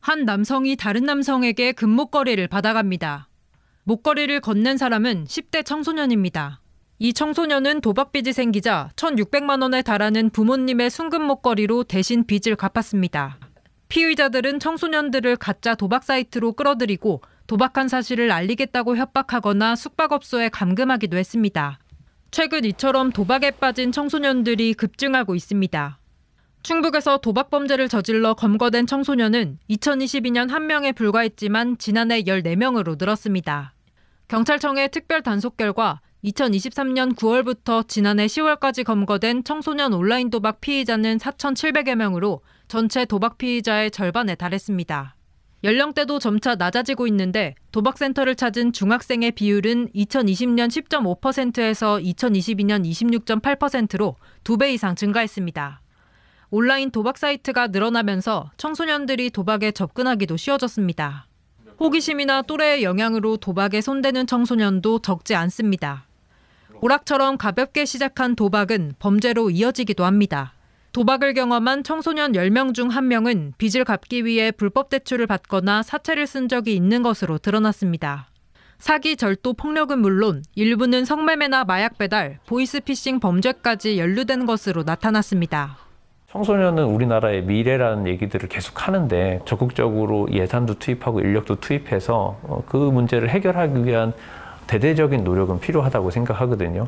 한 남성이 다른 남성에게 금목걸이를 받아갑니다. 목걸이를 건넨 사람은 10대 청소년입니다. 이 청소년은 도박 빚이 생기자 1,600만 원에 달하는 부모님의 순금 목걸이로 대신 빚을 갚았습니다. 피의자들은 청소년들을 가짜 도박 사이트로 끌어들이고 도박한 사실을 알리겠다고 협박하거나 숙박업소에 감금하기도 했습니다. 최근 이처럼 도박에 빠진 청소년들이 급증하고 있습니다. 충북에서 도박 범죄를 저질러 검거된 청소년은 2022년 1명에 불과했지만 지난해 14명으로 늘었습니다. 경찰청의 특별 단속 결과 2023년 9월부터 지난해 10월까지 검거된 청소년 온라인 도박 피의자는 4,700여 명으로 전체 도박 피의자의 절반에 달했습니다. 연령대도 점차 낮아지고 있는데 도박센터를 찾은 중학생의 비율은 2020년 10.5%에서 2022년 26.8%로 2배 이상 증가했습니다. 온라인 도박 사이트가 늘어나면서 청소년들이 도박에 접근하기도 쉬워졌습니다. 호기심이나 또래의 영향으로 도박에 손대는 청소년도 적지 않습니다. 오락처럼 가볍게 시작한 도박은 범죄로 이어지기도 합니다. 도박을 경험한 청소년 10명 중 1명은 빚을 갚기 위해 불법 대출을 받거나 사채를 쓴 적이 있는 것으로 드러났습니다. 사기, 절도, 폭력은 물론 일부는 성매매나 마약 배달, 보이스피싱 범죄까지 연루된 것으로 나타났습니다. 청소년은 우리나라의 미래라는 얘기들을 계속 하는데 적극적으로 예산도 투입하고 인력도 투입해서 그 문제를 해결하기 위한 대대적인 노력은 필요하다고 생각하거든요.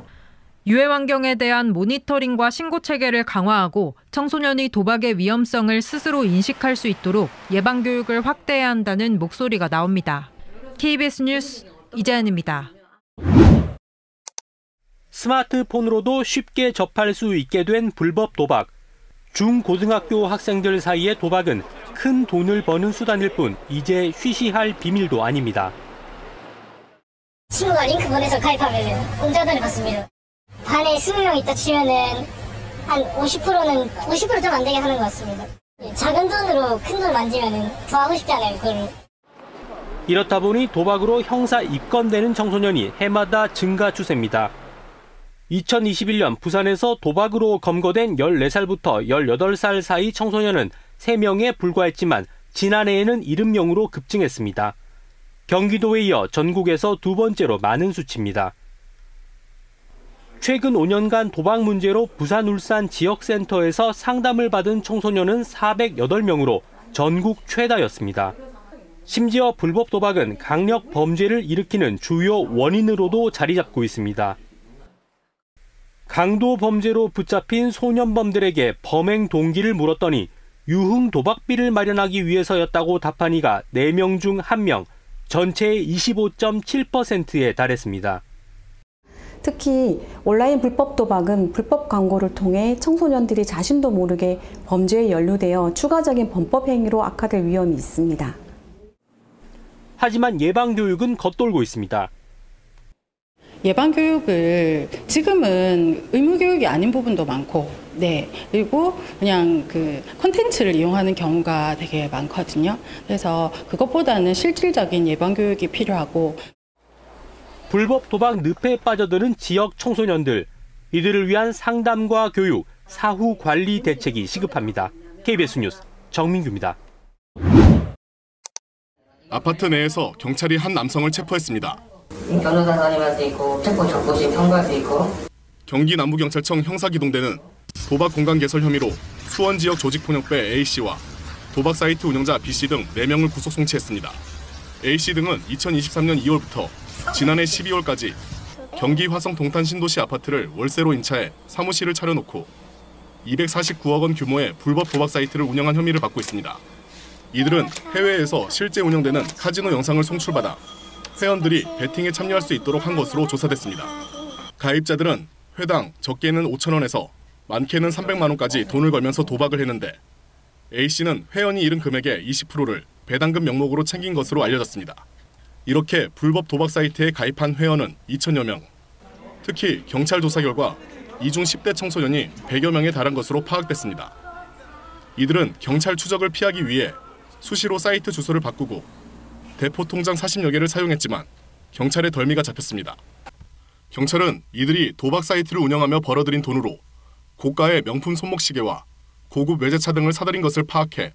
유해 환경에 대한 모니터링과 신고 체계를 강화하고 청소년이 도박의 위험성을 스스로 인식할 수 있도록 예방 교육을 확대해야 한다는 목소리가 나옵니다. KBS 뉴스 이재은입니다. 스마트폰으로도 쉽게 접할 수 있게 된 불법 도박. 중고등학교 학생들 사이의 도박은 큰 돈을 버는 수단일 뿐 이제 쉬쉬할 비밀도 아닙니다. 친구가 링크 보내서 가입하면 공짜돈을 받습니다. 반에 20명 있다 치면은 한 50% 좀 안 되게 하는 것 같습니다. 작은 돈으로 큰 돈 만지면은 더 하고 싶잖아요, 그걸. 이렇다 보니 도박으로 형사 입건되는 청소년이 해마다 증가 추세입니다. 2021년 부산에서 도박으로 검거된 14살부터 18살 사이 청소년은 3명에 불과했지만 지난해에는 70명으로 급증했습니다. 경기도에 이어 전국에서 두 번째로 많은 수치입니다. 최근 5년간 도박 문제로 부산, 울산 지역센터에서 상담을 받은 청소년은 408명으로 전국 최다였습니다. 심지어 불법 도박은 강력 범죄를 일으키는 주요 원인으로도 자리 잡고 있습니다. 강도 범죄로 붙잡힌 소년범들에게 범행 동기를 물었더니 유흥 도박비를 마련하기 위해서였다고 답한 이가 4명 중 1명, 전체의 25.7%에 달했습니다. 특히 온라인 불법 도박은 불법 광고를 통해 청소년들이 자신도 모르게 범죄에 연루되어 추가적인 범법 행위로 악화될 위험이 있습니다. 하지만 예방교육은 겉돌고 있습니다. 예방교육을 지금은 의무교육이 아닌 부분도 많고, 그리고 그냥 콘텐츠를 이용하는 경우가 되게 많거든요. 그래서 그것보다는 실질적인 예방교육이 필요하고. 불법 도박 늪에 빠져드는 지역 청소년들, 이들을 위한 상담과 교육, 사후 관리 대책이 시급합니다. KBS 뉴스 정민규입니다. 아파트 내에서 경찰이 한 남성을 체포했습니다. 변호사 선임할 수 있고 체포 적부심 청구할 수 있고. 경기 남부경찰청 형사기동대는 도박 공간 개설 혐의로 수원 지역 조직폭력배 A씨와 도박 사이트 운영자 B씨 등 4명을 구속 송치했습니다. A씨 등은 2023년 2월부터 지난해 12월까지 경기 화성 동탄 신도시 아파트를 월세로 인차해 사무실을 차려놓고 249억 원 규모의 불법 도박 사이트를 운영한 혐의를 받고 있습니다. 이들은 해외에서 실제 운영되는 카지노 영상을 송출받아 회원들이 베팅에 참여할 수 있도록 한 것으로 조사됐습니다. 가입자들은 회당 적게는 5,000원에서 많게는 300만 원까지 돈을 걸면서 도박을 했는데 A씨는 회원이 잃은 금액의 20%를 배당금 명목으로 챙긴 것으로 알려졌습니다. 이렇게 불법 도박 사이트에 가입한 회원은 2,000여 명. 특히 경찰 조사 결과 이 중 10대 청소년이 100여 명에 달한 것으로 파악됐습니다. 이들은 경찰 추적을 피하기 위해 수시로 사이트 주소를 바꾸고 대포 통장 40여 개를 사용했지만 경찰의 덜미가 잡혔습니다. 경찰은 이들이 도박 사이트를 운영하며 벌어들인 돈으로 고가의 명품 손목시계와 고급 외제차 등을 사들인 것을 파악해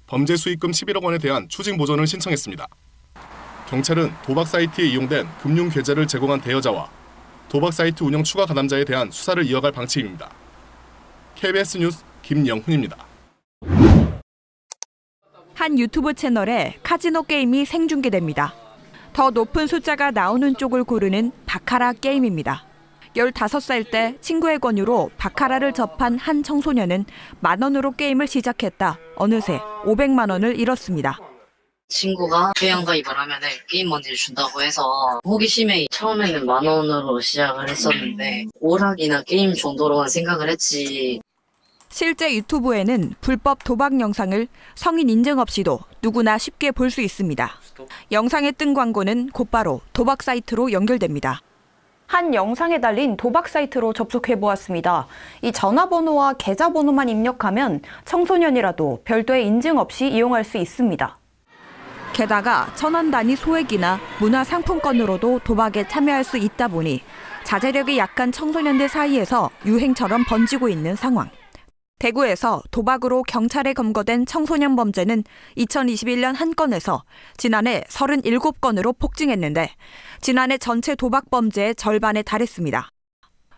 범죄 수익금 11억 원에 대한 추징 보전을 신청했습니다. 경찰은 도박 사이트에 이용된 금융 계좌를 제공한 대여자와 도박 사이트 운영 추가 가담자에 대한 수사를 이어갈 방침입니다. KBS 뉴스 김영훈입니다. 한 유튜브 채널에 카지노 게임이 생중계됩니다. 더 높은 숫자가 나오는 쪽을 고르는 바카라 게임입니다. 15살 때 친구의 권유로 바카라를 접한 한 청소년은 10,000원으로 게임을 시작했다. 어느새 500만 원을 잃었습니다. 친구가 회원 가입을 하면 게임 먼저 준다고 해서 호기심에 처음에는 10,000원으로 시작을 했었는데 오락이나 게임 정도로만 생각을 했지. 실제 유튜브에는 불법 도박 영상을 성인 인증 없이도 누구나 쉽게 볼 수 있습니다. 영상에 뜬 광고는 곧바로 도박 사이트로 연결됩니다. 한 영상에 달린 도박 사이트로 접속해보았습니다. 이 전화번호와 계좌번호만 입력하면 청소년이라도 별도의 인증 없이 이용할 수 있습니다. 게다가 1,000원 단위 소액이나 문화상품권으로도 도박에 참여할 수 있다 보니 자제력이 약한 청소년들 사이에서 유행처럼 번지고 있는 상황. 대구에서 도박으로 경찰에 검거된 청소년 범죄는 2021년 한 건에서 지난해 37건으로 폭증했는데 지난해 전체 도박 범죄의 절반에 달했습니다.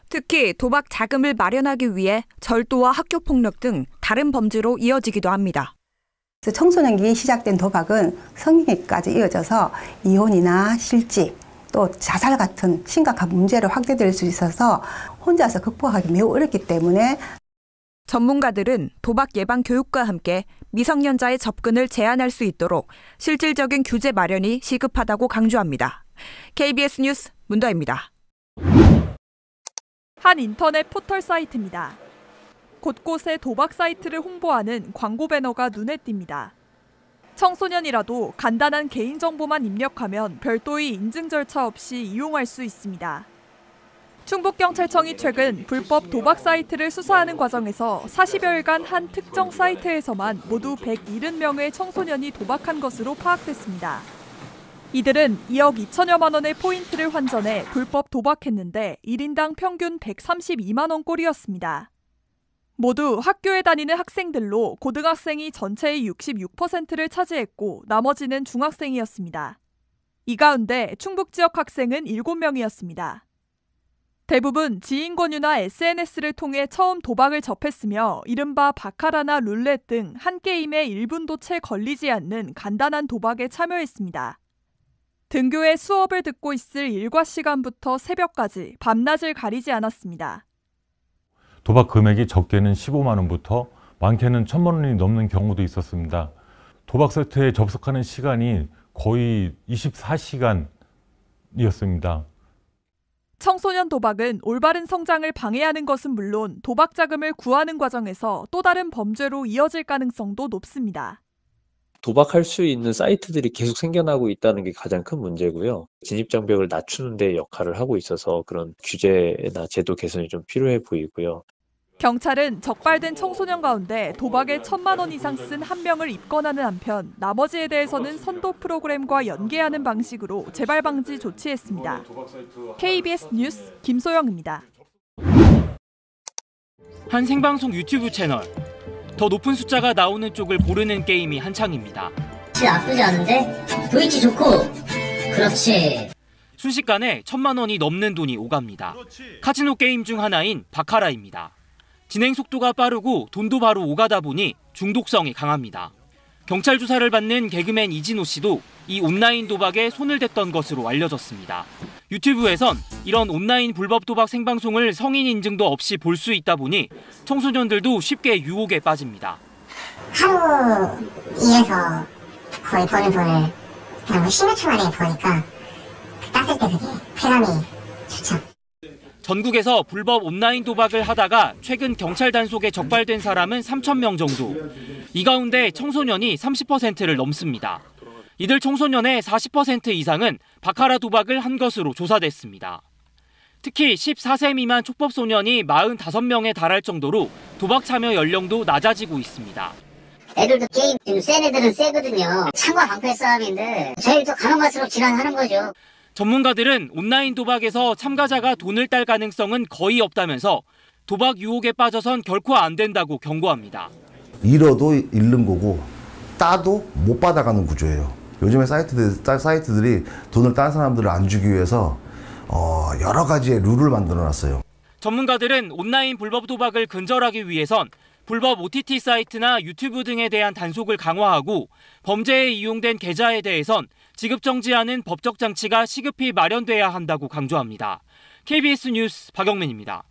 특히 도박 자금을 마련하기 위해 절도와 학교폭력 등 다른 범죄로 이어지기도 합니다. 청소년기에 시작된 도박은 성인기까지 이어져서 이혼이나 실직, 또 자살 같은 심각한 문제로 확대될 수 있어서 혼자서 극복하기 매우 어렵기 때문에 전문가들은 도박 예방 교육과 함께 미성년자의 접근을 제한할 수 있도록 실질적인 규제 마련이 시급하다고 강조합니다. KBS 뉴스 문다입니다. 한 인터넷 포털 사이트입니다. 곳곳에 도박 사이트를 홍보하는 광고 배너가 눈에 띕니다. 청소년이라도 간단한 개인정보만 입력하면 별도의 인증 절차 없이 이용할 수 있습니다. 충북경찰청이 최근 불법 도박 사이트를 수사하는 과정에서 40여일간 한 특정 사이트에서만 모두 170명의 청소년이 도박한 것으로 파악됐습니다. 이들은 2억 2천여만 원의 포인트를 환전해 불법 도박했는데 1인당 평균 132만 원 꼴이었습니다. 모두 학교에 다니는 학생들로 고등학생이 전체의 66%를 차지했고 나머지는 중학생이었습니다. 이 가운데 충북 지역 학생은 7명이었습니다. 대부분 지인 권유나 SNS를 통해 처음 도박을 접했으며 이른바 바카라나 룰렛 등 한 게임에 1분도 채 걸리지 않는 간단한 도박에 참여했습니다. 등교에 수업을 듣고 있을 일과 시간부터 새벽까지 밤낮을 가리지 않았습니다. 도박 금액이 적게는 15만 원부터 많게는 1,000만 원이 넘는 경우도 있었습니다. 도박 사이트에 접속하는 시간이 거의 24시간이었습니다. 청소년 도박은 올바른 성장을 방해하는 것은 물론 도박 자금을 구하는 과정에서 또 다른 범죄로 이어질 가능성도 높습니다. 도박할 수 있는 사이트들이 계속 생겨나고 있다는 게 가장 큰 문제고요. 진입장벽을 낮추는 데 역할을 하고 있어서 그런 규제나 제도 개선이 좀 필요해 보이고요. 경찰은 적발된 청소년 가운데 도박에 1,000만 원 이상 쓴 1명을 입건하는 한편 나머지에 대해서는 선도 프로그램과 연계하는 방식으로 재발 방지 조치했습니다. KBS 뉴스 김소영입니다. 한 생방송 유튜브 채널. 더 높은 숫자가 나오는 쪽을 고르는 게임이 한창입니다. 진짜 나쁘지 않은데? 도이치 좋고. 그렇지. 순식간에 1,000만 원이 넘는 돈이 오갑니다. 카지노 게임 중 하나인 바카라입니다. 진행 속도가 빠르고 돈도 바로 오가다 보니 중독성이 강합니다. 경찰 조사를 받는 개그맨 이진호 씨도 이 온라인 도박에 손을 댔던 것으로 알려졌습니다. 유튜브에선 이런 온라인 불법 도박 생방송을 성인 인증도 없이 볼 수 있다 보니 청소년들도 쉽게 유혹에 빠집니다. 하루 일해서 거의 버는 돈을 그냥 10몇 초 만에 버니까 땄을 때 그게 쾌감이 좋죠. 전국에서 불법 온라인 도박을 하다가 최근 경찰 단속에 적발된 사람은 3,000명 정도. 이 가운데 청소년이 30%를 넘습니다. 이들 청소년의 40% 이상은 바카라 도박을 한 것으로 조사됐습니다. 특히 14세 미만 촉법 소년이 45명에 달할 정도로 도박 참여 연령도 낮아지고 있습니다. 애들도 게임 센 애들은 세거든요. 창과 방패 싸움인데 저희도 가면 갈수록 질환하는 거죠. 전문가들은 온라인 도박에서 참가자가 돈을 딸 가능성은 거의 없다면서 도박 유혹에 빠져선 결코 안 된다고 경고합니다. 잃어도 잃는 거고 따도 못 받아가는 구조예요. 요즘에 사이트들이 돈을 딴 사람들을 안 주기 위해서 여러 가지의 룰을 만들어놨어요. 전문가들은 온라인 불법 도박을 근절하기 위해선 불법 OTT 사이트나 유튜브 등에 대한 단속을 강화하고 범죄에 이용된 계좌에 대해선 지급 정지하는 법적 장치가 시급히 마련돼야 한다고 강조합니다. KBS 뉴스 박영민입니다.